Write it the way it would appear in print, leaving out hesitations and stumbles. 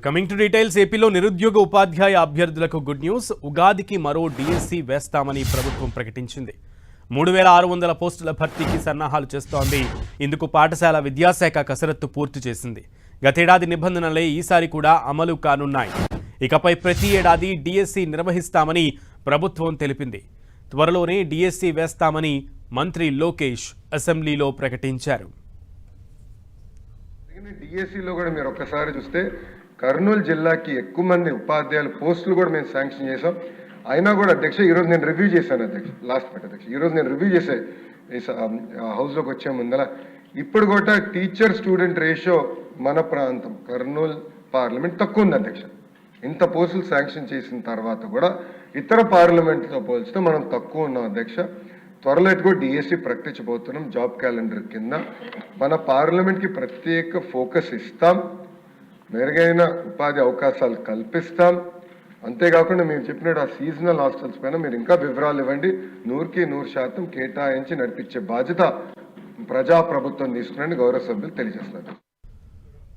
Coming to details. ఏపీలో నిరుద్యోగ ఉపాధ్యాయ అభ్యర్థులకు గుడ్ న్యూస్. ఉగాదికి మరో డిఎస్సి వేస్తామని ప్రభుత్వం ప్రకటించింది. 3600 పోస్టుల భర్తీకి సన్నాహాలు చేస్తోంది. ఇందుకు పాఠశాల విద్యాశాఖ కసరత్తు పూర్తి చేసింది. గతేడాది నిబంధనలే ఈసారి కూడా అమలు కానున్నాయి. ఇకపై ప్రతి ఏడాది డిఎస్సి నిర్వహిస్తామని ప్రభుత్వం తెలిపింది. త్వరలోనే డిఎస్సి వేస్తామని మంత్రి లోకేష్ అసెంబ్లీలో ప్రకటించారు. డిఎస్సిలో కూడా మీరు ఒక్కసారి చూస్తే కర్నూలు జిల్లాకి ఎక్కువ మంది ఉపాధ్యాయుల పోస్టులు కూడా మేము శాంక్షన్ చేసాం. అయినా కూడా అధ్యక్ష ఈరోజు నేను రివ్యూ చేశాను అధ్యక్ష, లాస్ట్ మినిట్ అధ్యక్ష, ఈరోజు నేను రివ్యూ చేసే హౌస్లోకి వచ్చే ముందర ఇప్పుడు కూడా టీచర్ స్టూడెంట్ రేషియో మన ప్రాంతం కర్నూలు పార్లమెంట్ తక్కువ ఉంది అధ్యక్ష. ఇంత పోస్టులు శాంక్షన్ చేసిన తర్వాత కూడా ఇతర పార్లమెంట్తో పోల్చితే మనం తక్కువ ఉన్నాం అధ్యక్ష. త్వరలో కూడా డిఎస్సి ప్రకటించబోతున్నాం. జాబ్ క్యాలెండర్ కింద మన పార్లమెంట్కి ప్రత్యేక ఫోకస్ ఇస్తాం, మెరుగైన ఉపాధి అవకాశాలు కల్పిస్తాం. అంతేకాకుండా మీరు చెప్పినట్టు ఆ సీజనల్ హాస్టల్స్ పైన మీరు ఇంకా వివరాలు ఇవ్వండి. 100కి 100% కేటాయించి నడిపించే బాధ్యత ప్రజాప్రభుత్వం తీసుకుని గౌరవ సభ్యులు తెలియజేస్తున్నారు.